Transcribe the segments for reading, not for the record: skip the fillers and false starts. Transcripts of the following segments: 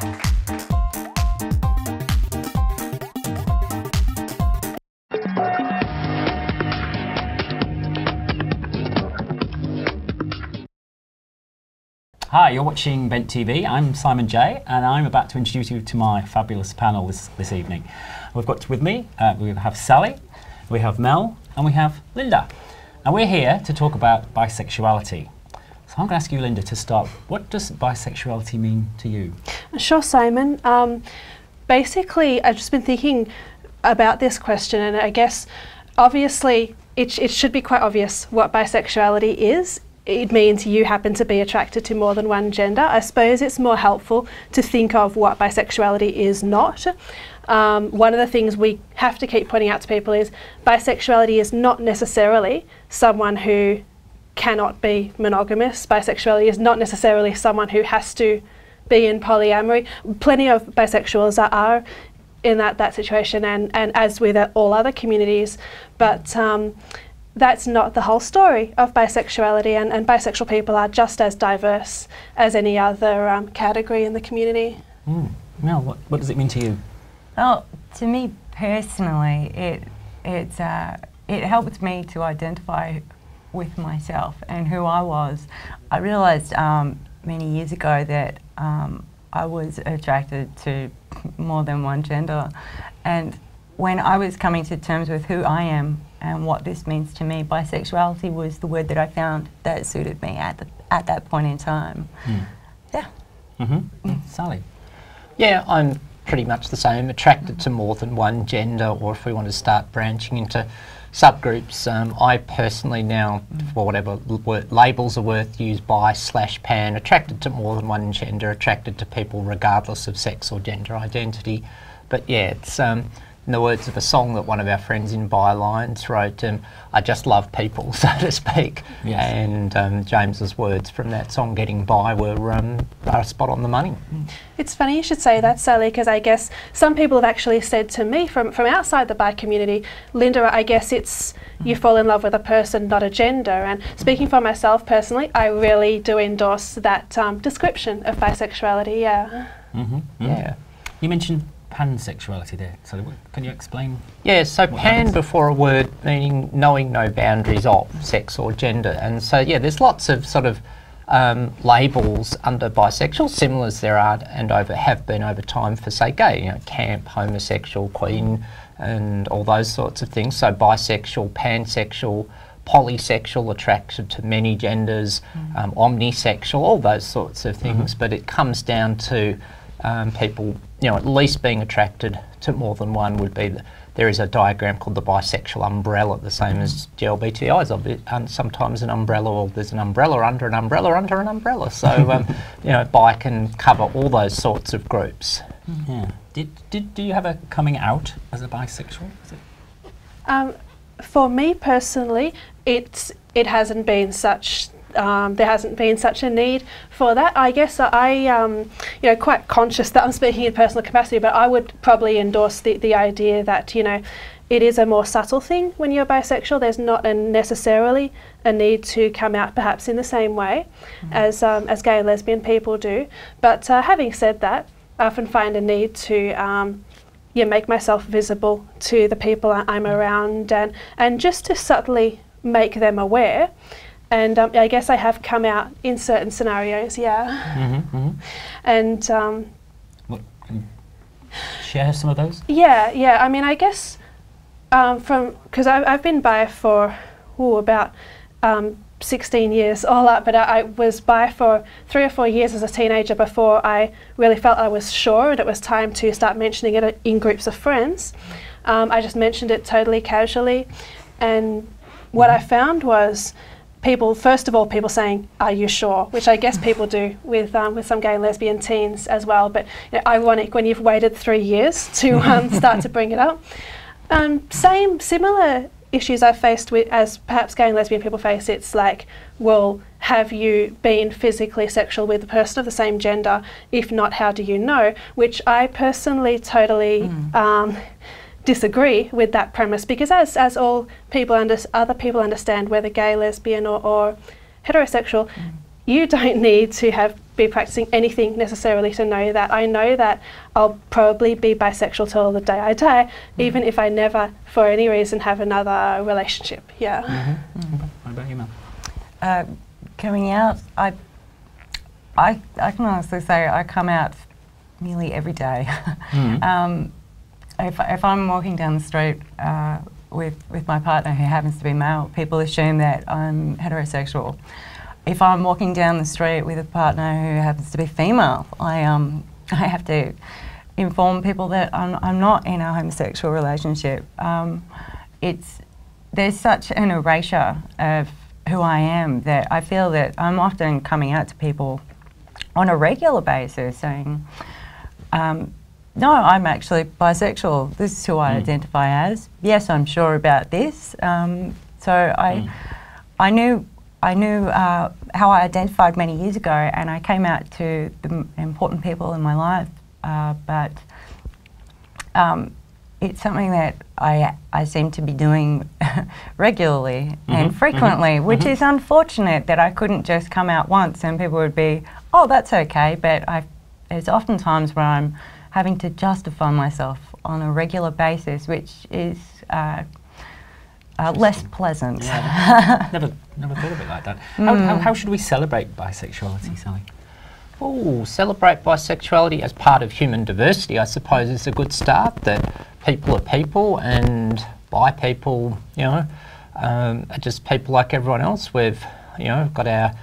Hi, you're watching Bent TV. I'm Simon J, and I'm about to introduce you to my fabulous panel this evening. We've got with me, we have Sally, we have Mel, and we have Linda. And we're here to talk about bisexuality. So I'm going to ask you, Linda, to start. What does bisexuality mean to you? Sure, Simon. Basically, I've just been thinking about this question, and I guess, obviously, it should be quite obvious what bisexuality is. It means you happen to be attracted to more than one gender. I suppose it's more helpful to think of what bisexuality is not. One of the things we have to keep pointing out to people is bisexuality is not necessarily someone who cannot be monogamous. Bisexuality is not necessarily someone who has to be in polyamory. Plenty of bisexuals are in that situation, and as with all other communities, but that's not the whole story of bisexuality, and bisexual people are just as diverse as any other category in the community. Mel, what does it mean to you? Well, to me personally, it helped me to identify with myself and who I was. I realised many years ago that I was attracted to more than one gender, and when I was coming to terms with who I am and what this means to me, bisexuality was the word that I found that suited me at that point in time. Yeah. Sally? Yeah, I'm pretty much the same, attracted to more than one gender, or if we want to start branching into subgroups, I personally now, for whatever labels are worth, use bi/pan, attracted to more than one gender, attracted to people regardless of sex or gender identity. But yeah, it's in the words of a song that one of our friends in Bylines wrote, I just love people, so to speak. Yes. And James's words from that song, Getting By, are spot on the money. It's funny you should say that, Sally, because I guess some people have actually said to me from outside the bi community, Linda, I guess it's you fall in love with a person, not a gender. And speaking for myself personally, I really do endorse that description of bisexuality, yeah. Yeah. You mentioned pansexuality there, so can you explain? Yeah, so pan before a word meaning knowing no boundaries of sex or gender, and so yeah, there's lots of sort of labels under bisexual, similar as there are and have been over time for, say, gay, you know, camp, homosexual, queen, and all those sorts of things. So bisexual, pansexual, polysexual, attracted to many genders, omnisexual, all those sorts of things. But it comes down to people, you know, at least being attracted to more than one would be there is a diagram called the bisexual umbrella, the same as GLBTIs, and sometimes an umbrella, or there's an umbrella under an umbrella under an umbrella. So, you know, bi can cover all those sorts of groups. Yeah. Do you have a coming out as a bisexual? For me personally, it hasn't been such. There hasn't been such a need for that. I guess you know, quite conscious that I'm speaking in personal capacity, but I would probably endorse the idea that, you know, it is a more subtle thing when you're bisexual. There's not necessarily a need to come out perhaps in the same way as gay and lesbian people do. But having said that, I often find a need to make myself visible to the people I'm around, and just to subtly make them aware. And I guess I have come out in certain scenarios, yeah. And Can you share some of those? Yeah. I mean, I guess because I've been bi for about 16 years all up, but I was bi for 3 or 4 years as a teenager before I really felt I was sure and it was time to start mentioning it in groups of friends. I just mentioned it totally casually, and what I found was first of all, people saying, "Are you sure?" Which I guess people do with some gay and lesbian teens as well. But you know, ironic when you've waited 3 years to start to bring it up. Similar issues I've faced with, as perhaps gay and lesbian people face. It's like, well, have you been physically sexual with a person of the same gender? If not, how do you know? Which I personally totally disagree with that premise, because as all people other people understand, whether gay, lesbian or heterosexual, you don't need to have be practicing anything necessarily to know that. I know that I'll probably be bisexual till the day I die, even if I never, for any reason, have another relationship. Yeah. What about you, Mel? Coming out, I can honestly say I come out nearly every day. If I'm walking down the street with my partner who happens to be male, people assume that I'm heterosexual. If I'm walking down the street with a partner who happens to be female, I have to inform people that I'm not in a homosexual relationship. There's such an erasure of who I am that I feel that I'm often coming out to people on a regular basis saying, no, I'm actually bisexual. This is who I identify as. Yes, I'm sure about this. So I knew how I identified many years ago, and I came out to the important people in my life. But it's something that I seem to be doing regularly and frequently, which is unfortunate that I couldn't just come out once and people would be, oh, that's okay. But there's often times where I'm having to justify myself on a regular basis, which is less pleasant. Yeah, never thought of it like that. How should we celebrate bisexuality, Sally? Oh, celebrate bisexuality as part of human diversity, I suppose, is a good start. That people are people, and bi people, you know, are just people like everyone else. We've, you know, got our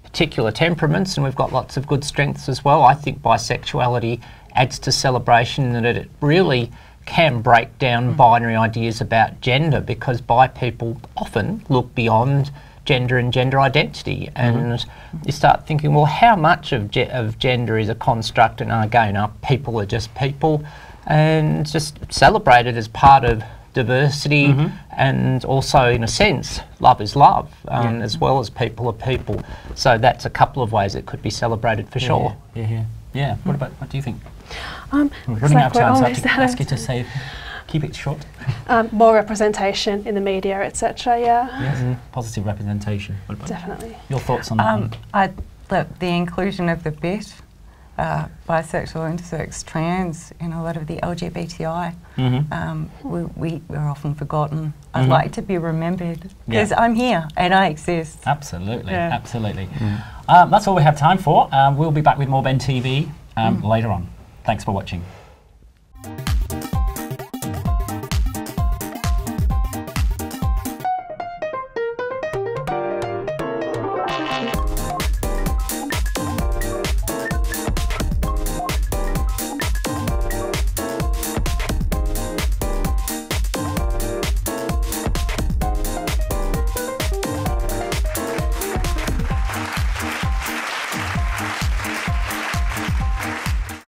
particular temperaments, and we've got lots of good strengths as well. I think bisexuality adds to celebration that it really can break down binary ideas about gender, because bi people often look beyond gender and gender identity, and you start thinking, well, how much of gender is a construct, and again, people are just people, and just celebrate it as part of diversity, and also, in a sense, love is love, as well as people are people. So that's a couple of ways it could be celebrated for sure. Yeah. What do you think? We're running out of time, so I have to ask you to say, keep it short. More representation in the media, etc. Yes, positive representation. What about Definitely. your thoughts on that? The inclusion of the bit, bisexual, intersex, trans in a lot of the LGBTI, we're often forgotten. I'd like to be remembered because I'm here and I exist. Absolutely, absolutely. That's all we have time for. We'll be back with more Ben TV later on. Thanks for watching.